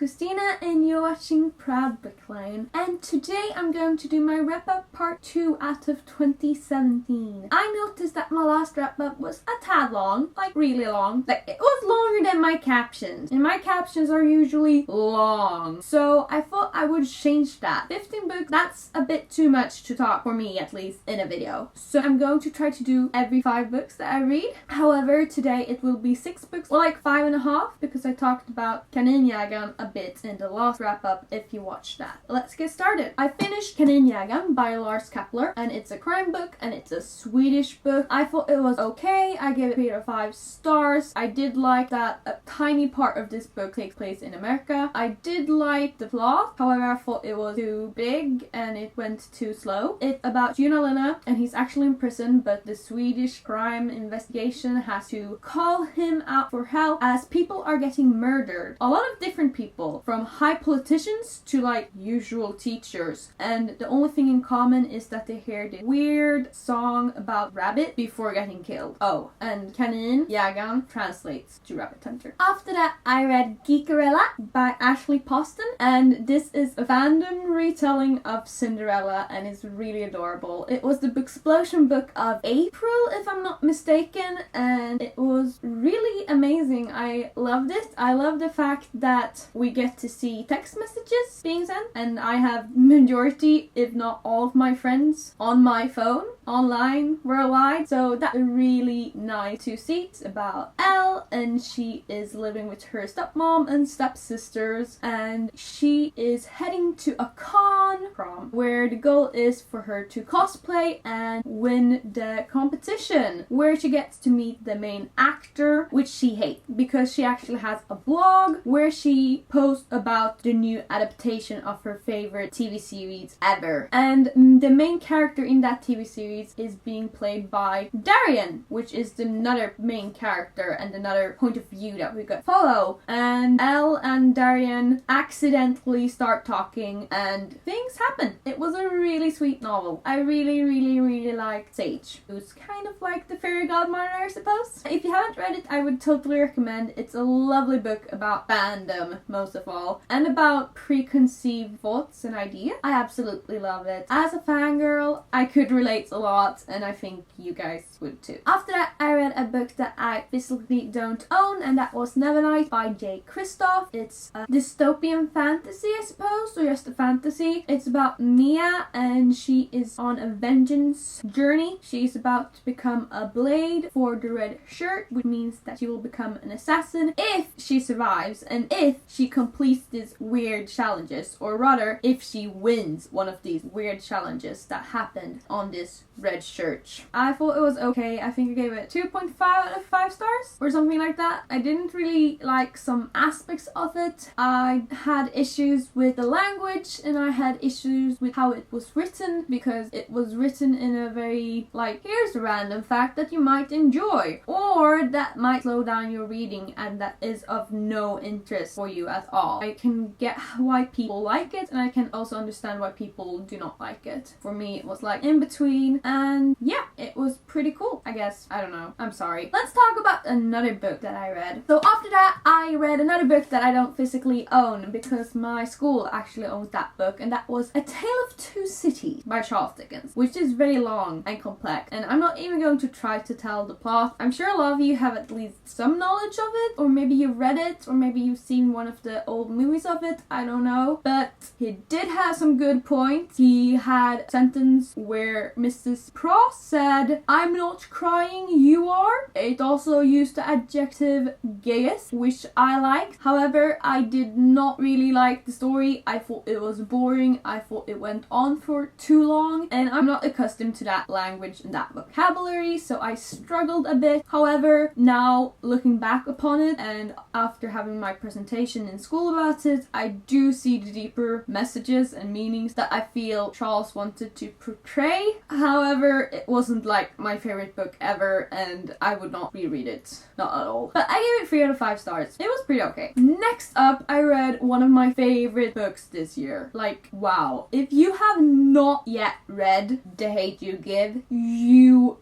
Christina and you're watching Proud Book Lane, and today I'm going to do my wrap-up part 2 out of 2017. I noticed that my last wrap-up was a tad long, like really long. Like it was longer than my captions, and my captions are usually long. So I thought I would change that. 15 books, that's a bit too much to talk for me, at least in a video. So I'm going to try to do every 5 books that I read. However, today it will be 6 books, or like 5.5, because I talked about Kaninjagan a bit in the last wrap-up if you watched that. Let's get started. I finished Kaninjagan by Lars Kepler, and it's a crime book and it's a Swedish book. I thought it was okay. I gave it 3 out of 5 stars. I did like that a tiny part of this book takes place in America. I did like the plot, however I thought it was too big and it went too slow. It's about Junalina and he's actually in prison, but the Swedish crime investigation has to call him out for help as people are getting murdered. A lot of different people, from high politicians to like usual teachers, and the only thing in common is that they hear this weird song about rabbit before getting killed. Oh, and Kaninjagan translates to rabbit hunter. After that I read Geekerella by Ashley Poston, and this is a fandom retelling of Cinderella and it's really adorable. It was the Booksplosion book of April if I'm not mistaken, and it was really amazing. I loved it. I love the fact that we get to see text messages being sent, and I have majority, if not all of my friends on my phone, online, worldwide, so that's really nice to see. It's about Elle, and she is living with her stepmom and stepsisters, and she is heading to a prom where the goal is for her to cosplay and win the competition, where she gets to meet the main actor, which she hates because she actually has a blog where she posts about the new adaptation of her favorite TV series ever. And the main character in that TV series is being played by Darian, which is another main character and another point of view that we could follow. And Elle and Darian accidentally start talking and things happen. It was a really sweet novel. I really liked Sage, who's kind of like the fairy godmother, I suppose. If you haven't read it, I would totally recommend. It's a lovely book about fandom, most of all, and about preconceived thoughts and ideas. I absolutely love it. As a fangirl, I could relate a lot, and I think you guys would too. After that, I read a book that I physically don't own, and that was Nevernight by Jay Kristoff. It's a dystopian fantasy, I suppose, or just a fantasy. It's about Mia, and she is on a vengeance journey. She's about to become a blade for the red shirt, which means that she will become an assassin if she survives and if she completes these weird challenges, or rather if she wins one of these weird challenges that happened on this red shirt. I thought it was okay. I think I gave it 2.5 out of 5 stars or something like that. I didn't really like some aspects of it. I had issues with the language and I had issues with how it was written, because it was written in a very like, here's a random fact that you might enjoy, or that might slow down your reading and that is of no interest for you at all. I can get why people like it, and I can also understand why people do not like it. For me, it was like in between, and yeah, it was pretty cool, I guess. I don't know. I'm sorry. Let's talk about another book that I read. So after that, I read another book that I don't physically own because my school actually owns that book, and that was A Tale of Two Cities by Charles Dickens, which is very long and complex, and I'm not even going to try to tell the plot. I'm sure a lot of you have at least some knowledge of it, or maybe you've read it, or maybe you've seen one of the old movies of it, I don't know, but he did have some good points. He had a sentence where Mrs. Pross said, "I'm not crying, you are." It also used the adjective gayest, which I liked. However, I did not really like the story. I thought it was boring. I thought it went on for too long, and I'm not accustomed to that language and that vocabulary, so I struggled a bit. However, now looking back upon it and after having my presentation in school about it, I do see the deeper messages and meanings that I feel Charles wanted to portray. However, it wasn't like my favorite book ever, and I would not reread it. Not at all. But I gave it 3 out of 5 stars. It was pretty okay. Next up, I read one of my favorite books this year. Like, wow. If you have not yet read The Hate U Give,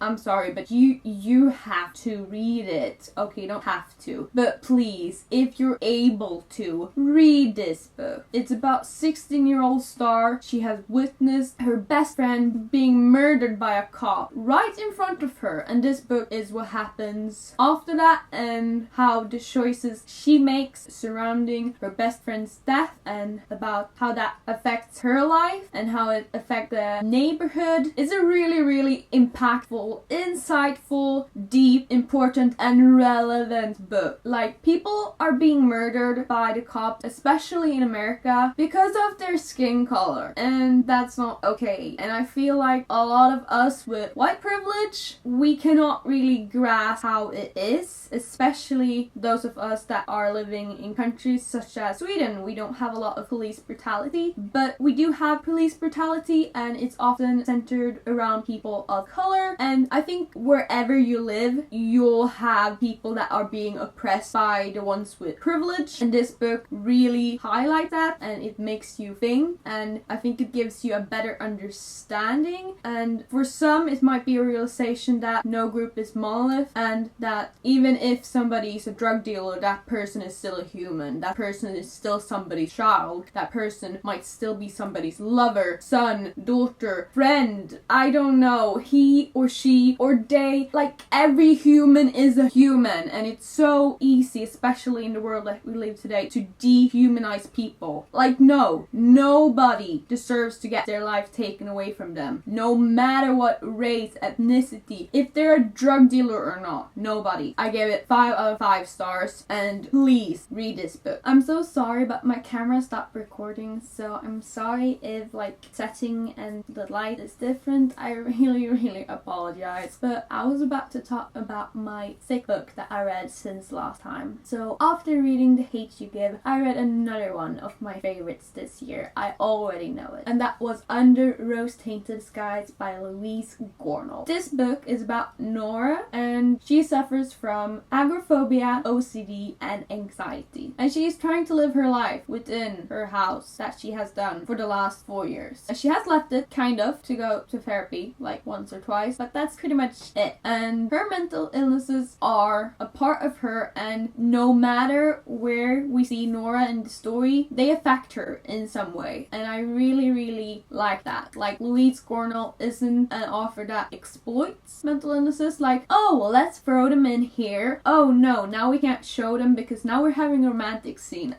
I'm sorry, but you have to read it. Okay, you don't have to. But please, if you're able to, to read this book. It's about 16-year-old Star. She has witnessed her best friend being murdered by a cop right in front of her, and this book is what happens after that and how the choices she makes surrounding her best friend's death and about how that affects her life and how it affects the neighborhood. It's a really impactful, insightful, deep, important, and relevant book. Like, people are being murdered by the cops, especially in America, because of their skin color, and that's not okay. And I feel like a lot of us with white privilege, we cannot really grasp how it is, especially those of us that are living in countries such as Sweden. We don't have a lot of police brutality, but we do have police brutality, and it's often centered around people of color. And I think wherever you live, you'll have people that are being oppressed by the ones with privilege, and this book really highlights that, and it makes you think, and I think it gives you a better understanding. And for some, it might be a realization that no group is monolith, and that even if somebody is a drug dealer, that person is still a human, that person is still somebody's child, that person might still be somebody's lover, son, daughter, friend, I don't know, he or she or they. Like, every human is a human, and it's so easy, especially in the world that we live today, to dehumanize people. Like, no, nobody deserves to get their life taken away from them, no matter what race, ethnicity, if they're a drug dealer or not. Nobody. I gave it 5 out of 5 stars, and please read this book. I'm so sorry, but my camera stopped recording, so I'm sorry if like setting and the light is different. I really apologize. But I was about to talk about my sick book that I read since last time. So after reading The Hate You Give, I read another one of my favorites this year. I already know it, and that was Under Rose-Tainted Skies by Louise Gornall. This book is about Nora, and she suffers from agoraphobia, OCD, and anxiety, and she is trying to live her life within her house that she has done for the last 4 years. And she has left it kind of to go to therapy like once or twice, but that's pretty much it. And her mental illnesses are a part of her, and no matter where we see Nora in the story, they affect her in some way, and I really like that. Like, Louise Gornall isn't an author that exploits mental illnesses, like, oh, well, let's throw them in here. Oh no, now we can't show them because now we're having a romantic scene.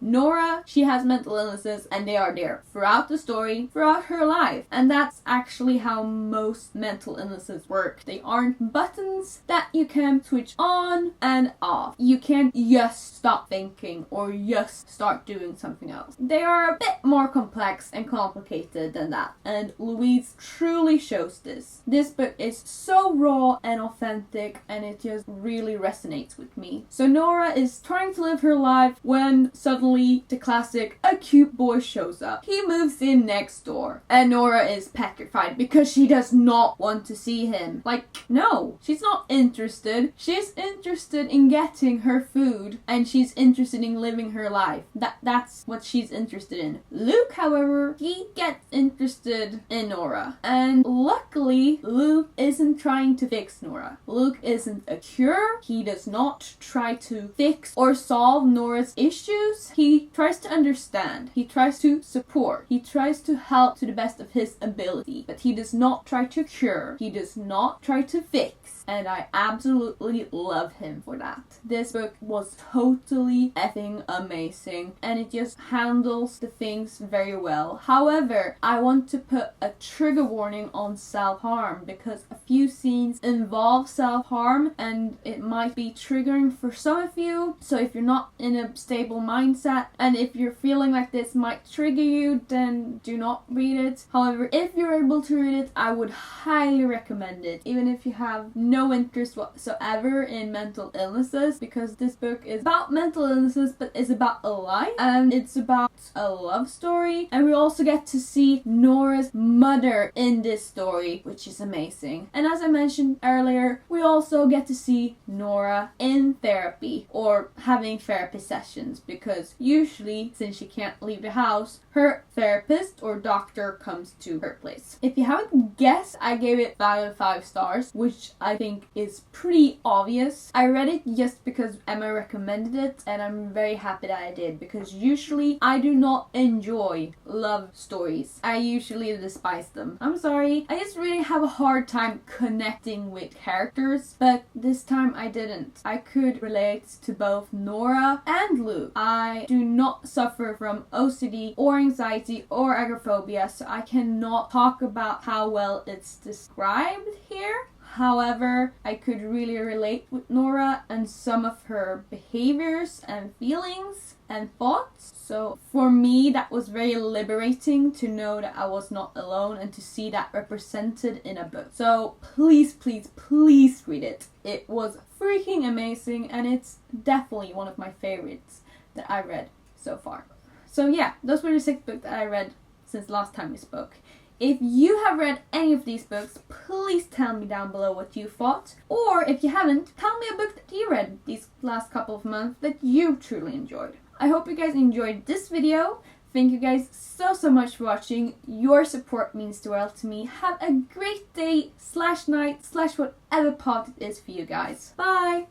Nora, she has mental illnesses, and they are there throughout the story, throughout her life, and that's actually how most mental illnesses work. They aren't buttons that you can switch on and off. You can't just stop thinking or just start doing something else. They are a bit more complex and complicated than that, and Louise truly shows this. This book is so raw and authentic, and it just really resonates with me. So Nora is trying to live her life when suddenly the classic, a cute boy shows up. He moves in next door, and Nora is petrified because she does not want to see him. Like, no, she's not interested. She's interested in getting her food, and she's interested in living her life. That's what she's interested in. Luke, however, he gets interested in Nora, and luckily Luke isn't trying to fix Nora. Luke isn't a cure. He does not try to fix or solve Nora's issues. He tries to understand. He tries to support. He tries to help to the best of his ability, but he does not try to cure. He does not try to fix, and I absolutely love him for that. This book was totally effing amazing, and it just handles the things very well. However, I want to put a trigger warning on self-harm, because a few scenes involve self-harm, and it might be triggering for some of you. So if you're not in a stable mindset, and if you're feeling like this might trigger you, then do not read it. However, if you're able to read it, I would highly recommend it, even if you have no interest whatsoever in mental illnesses, because this book is about mental illnesses, but it's about a life, and it's about a love story, and we also get to see Nora's mother in this story, which is amazing. And as I mentioned earlier, we also get to see Nora in therapy or having therapy sessions, because usually, since she can't leave the house, her therapist or doctor comes to her place. If you haven't guessed, I gave it 5 out of 5 stars, which I think is pretty obvious. I read it just because Emma recommended it, and I'm very happy that I did, because usually I do not enjoy love stories. I usually despise them. I'm sorry. I just really have a hard time connecting with characters, but this time I didn't. I could relate to both Nora and Luke. I do not suffer from OCD or anxiety or agoraphobia, so I cannot talk about how well it's described here. However, I could really relate with Nora and some of her behaviors and feelings and thoughts. So for me, that was very liberating to know that I was not alone and to see that represented in a book. So please, please, please read it. It was freaking amazing, and it's definitely one of my favorites that I read so far. So yeah, those were the 6 books that I read since last time we spoke. If you have read any of these books, please tell me down below what you thought. Or if you haven't, tell me a book that you read these last couple of months that you truly enjoyed. I hope you guys enjoyed this video. Thank you guys so much for watching. Your support means the world to me. Have a great day /night / whatever part it is for you guys. Bye!